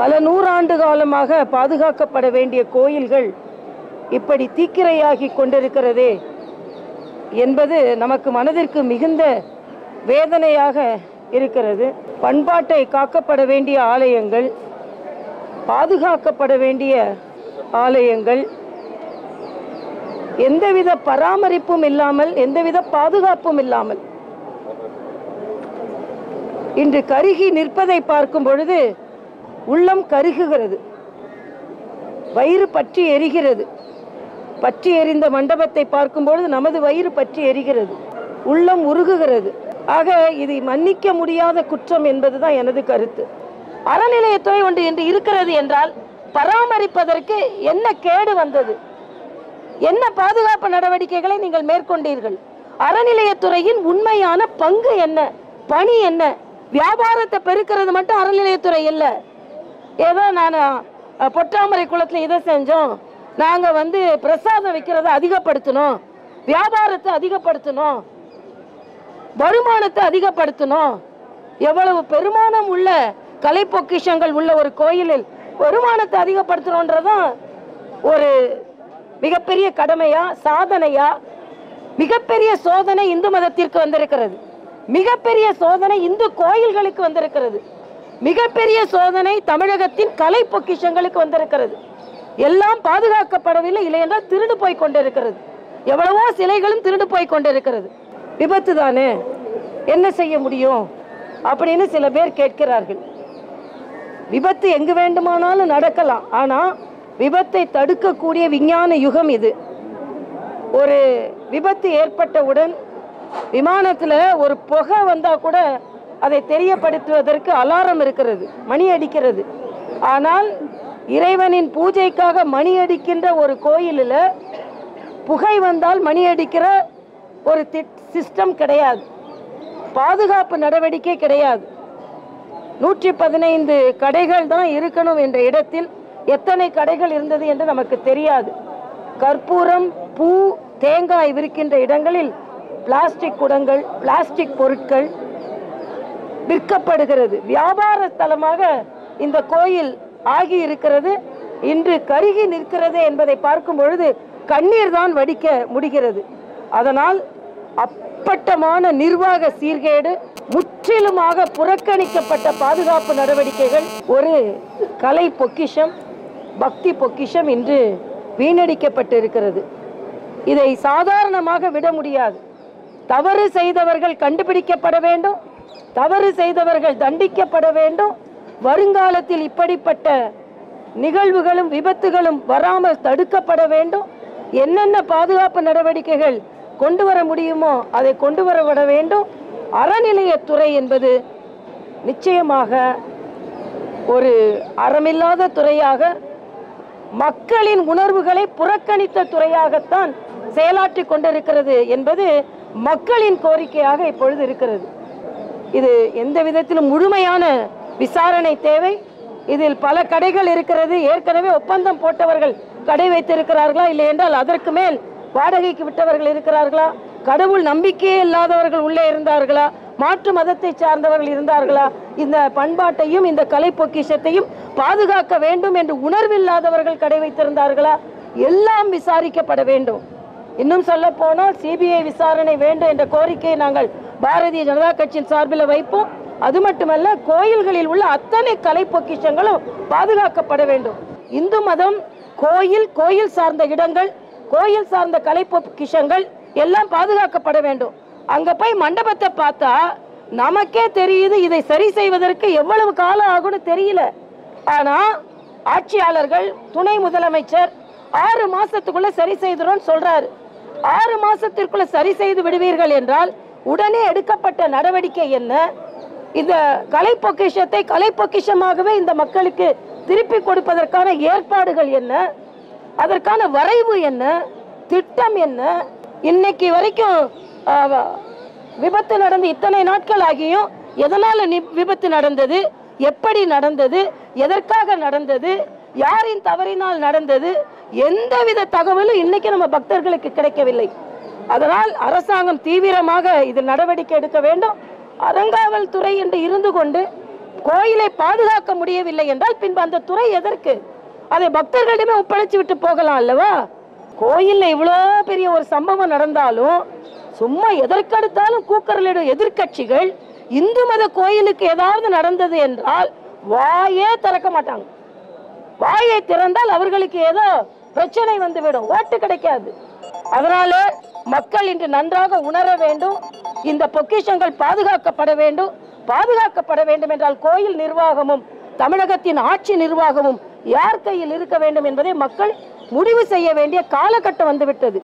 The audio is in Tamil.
பல நூறாண்டு காலமாக பாதுகாக்கப்பட வேண்டிய கோயில்கள் இப்படி தீக்கிரையாகி கொண்டிருக்கிறதே என்பது நமக்கு மனதிற்கு மிகுந்த வேதனையாக இருக்கிறது. பண்பாட்டை காக்கப்பட வேண்டிய ஆலயங்கள், பாதுகாக்கப்பட வேண்டிய ஆலயங்கள் எந்தவித பராமரிப்பும் இல்லாமல், எந்தவித பாதுகாப்பும் இல்லாமல் இன்று கருகி நிற்பதை பார்க்கும் பொழுது உள்ளம் கருகுகிறது, வயிறு பற்றி எரிகிறது. பற்றி எரிந்த மண்டபத்தை பார்க்கும் பொழுது நமது வயிறு பற்றி எரிகிறது, உள்ளம் உருகுகிறது. ஆக இது மன்னிக்க முடியாத குற்றம் என்பதுதான் எனது கருத்து. அறநிலையத்துறை ஒன்று என்று இருக்கிறது என்றால் பராமரிப்பதற்கு என்ன கேடு வந்தது? என்ன பாதுகாப்பு நடவடிக்கைகளை நீங்கள் மேற்கொண்டீர்கள்? அறநிலையத்துறையின் உண்மையான பங்கு என்ன, பணி என்ன? வியாபாரத்தை பெருக்கிறது மட்டும் அறநிலையத்துறை இல்லை. ஏதோ நான் பொற்றாமரை குளத்தில் இதை செஞ்சோம், நாங்கள் பிரசாதம் வைக்கிறத அதிகப்படுத்தணும், வியாபாரத்தை அதிகப்படுத்தணும், வருமானத்தை அதிகப்படுத்தணும். எவ்வளவு பெருமானம் உள்ள கலை பொக்கிஷங்கள் உள்ள ஒரு கோயிலில் வருமானத்தை அதிகப்படுத்தணுன்றதான் ஒரு மிகப்பெரிய கடமையா, சாதனையா? மிகப்பெரிய சோதனை இந்து மதத்திற்கு வந்திருக்கிறது, மிகப்பெரிய சோதனை இந்து கோயில்களுக்கு வந்திருக்கிறது, மிகப்பெரிய சோதனை தமிழகத்தின் கலை பொக்கிஷங்களுக்கு வந்திருக்கிறது. எல்லாம் பாதுகாக்கப்படவில்லை, இல்லை என்றால் திருடு போய் கொண்டிருக்கிறது. எவ்வளவோ சிலைகளும் திருடு போய் கொண்டிருக்கிறது. விபத்து தானே, என்ன செய்ய முடியும் அப்படின்னு சில பேர் கேட்கிறார்கள். விபத்து எங்கு வேண்டுமானாலும் நடக்கலாம், ஆனால் விபத்தை தடுக்கக்கூடிய விஞ்ஞான யுகம் இது. ஒரு விபத்து ஏற்பட்டவுடன் விமானத்தில் ஒரு புகை வந்தால் கூட அதை தெரியப்படுத்துவதற்கு அலாரம் இருக்கிறது, மணி அடிக்கிறது. ஆனால் இறைவனின் பூஜைக்காக மணி அடிக்கின்ற ஒரு கோயிலில் புகை வந்தால் மணி அடிக்கிற ஒரு சிஸ்டம் கிடையாது, பாதுகாப்பு நடவடிக்கை கிடையாது. 115 கடைகள் தான் இருக்கணும் என்ற இடத்தில் எத்தனை கடைகள் இருந்தது என்று நமக்கு தெரியாது. கற்பூரம், பூ, தேங்காய் விற்கின்ற இடங்களில் பிளாஸ்டிக் குடங்கள், பிளாஸ்டிக் பொருட்கள் விற்கப்படுகிறது. வியாபார ஸ்தலமாக இந்த கோயில் ஆகி இருக்கிறது. இன்று கருகி நிற்கிறது என்பதை பார்க்கும் பொழுது கண்ணீர் தான் வடிக்க முடிகிறது. அதனால் அப்பட்டமான நிர்வாக சீர்கேடு, முற்றிலுமாக புறக்கணிக்கப்பட்ட பாதுகாப்பு நடவடிக்கைகள், ஒரு கலை பொக்கிஷம், பக்தி பொக்கிஷம் இன்று வீணடிக்கப்பட்டிருக்கிறது. இதை சாதாரணமாக விட முடியாது. தவறு செய்தவர்கள் கண்டுபிடிக்கப்பட வேண்டும், தவறு செய்தவர்கள் தண்டிக்கப்பட வேண்டும். வருங்காலத்தில் இப்படிப்பட்ட நிகழ்வுகளும் விபத்துகளும் வராமல் தடுக்கப்பட வேண்டும். என்னென்ன பாதுகாப்பு நடவடிக்கைகள் கொண்டு வர முடியுமோ அதை கொண்டு வரப்பட வேண்டும். அறநிலையத்துறை என்பது நிச்சயமாக ஒரு அறமில்லாத துறையாக, மக்களின் உணர்வுகளை புறக்கணித்த துறையாகத்தான் செயலாற்றி கொண்டிருக்கிறது என்பது மக்களின் கோரிக்கையாக இப்பொழுது இருக்கிறது. இது எந்த விதத்திலும் முழுமையான விசாரணை தேவை. இதில் பல கடைகள் இருக்கிறது, ஏற்கனவே ஒப்பந்தம் போட்டவர்கள் கடை வைத்திருக்கிறார்களா, இல்லை என்றால் அதற்கு மேல் வாடகைக்கு விட்டவர்கள் இருக்கிறார்களா, கடவுள் நம்பிக்கையே இல்லாதவர்கள் உள்ளே இருந்தார்களா, மாற்று மதத்தை சார்ந்தவர்கள் இருந்தார்களா, இந்த பண்பாட்டையும் இந்த கலை பொக்கிஷத்தையும் பாதுகாக்க வேண்டும் என்று உணர்வில்லாதவர்கள் கடை வைத்திருந்தார்களா, எல்லாம் விசாரிக்கப்பட வேண்டும். இன்னும் சொல்ல போனால் சிபிஐ விசாரணை வேண்டும் என்ற கோரிக்கையை நாங்கள் பாரதிய ஜனதா கட்சியின் சார்பில் வைப்போம். அது மட்டுமல்ல, கோயில்களில் உள்ள அத்தனை கலை பொக்கிஷங்களும் பாதுகாக்கப்பட வேண்டும். இந்து மதம் கோயில், கோயில் சார்ந்த இடங்கள், கோயில் சார்ந்த கலை பொக்கிஷங்கள் எல்லாம் பாதுகாக்கப்பட வேண்டும். அங்க போய் மண்டபத்தை பார்த்தா நமக்கே தெரியுது இதை சரி செய்வதற்கு எவ்வளவு காலம் ஆகும்னு தெரியல. ஆனா ஆட்சியாளர்கள், துணை முதலமைச்சர் 6 மாசத்துக்குள்ள சரி செய்துறோம் சொல்றாரு. 6 மாசத்திற்குள்ள சரி செய்து விடுவீர்கள் என்றால் உடனே எடுக்கப்பட்ட நடவடிக்கை என்ன? இந்த கலை பொக்கிஷத்தை கலை பொக்கிஷமாகவே இந்த மக்களுக்கு திருப்பி கொடுப்பதற்கான ஏற்பாடுகள் என்ன? அதற்கான வரைவு என்ன? திட்டம் என்ன? இன்னைக்கு வரைக்கும் விபத்து நடந்து இத்தனை நாட்கள் ஆகியும் எதனால விபத்து நடந்தது, எப்படி நடந்தது, எதற்காக நடந்தது, யாரின் தவறினால் நடந்தது, எந்தவித தகவலும் இன்னைக்கு நம்ம பக்தர்களுக்கு கிடைக்கவில்லை. அதனால் அரசாங்கம் தீவிரமாக இதில் நடவடிக்கை எடுக்க வேண்டும். அறங்காவல் துறை என்று இருந்து கொண்டு கோயிலை பாதுகாக்க முடியவில்லை என்றால் பின்பு அந்த துறை எதற்கு? அதை பக்தர்களிடமே ஒப்படைச்சு விட்டு போகலாம் அல்லவா? கோயில்ல இவ்வளோ பெரிய ஒரு சம்பவம் நடந்தாலும் சும்மா எதற்கெடுத்தாலும் கூக்குரலிடும் எதிர்க்கட்சிகள் இந்து மத கோயிலுக்கு ஏதாவது நடந்தது என்றால் வாயே திறக்க மாட்டாங்க. வாயை திறந்தால் அவர்களுக்கு ஏதோ பிரச்சனை வந்துவிடும், ஓட்டு கிடைக்காது. அதனால மக்கள் இன்று நன்றாக உணர வேண்டும், இந்த பொக்கிஷங்கள் பாதுகாக்கப்பட வேண்டும். பாதுகாக்கப்பட வேண்டும் என்றால் கோயில் நிர்வாகமும் தமிழகத்தின் ஆட்சி நிர்வாகமும் யார் கையில் இருக்க வேண்டும் என்பதை மக்கள் முடிவு செய்ய வேண்டிய காலகட்டம் வந்துவிட்டது.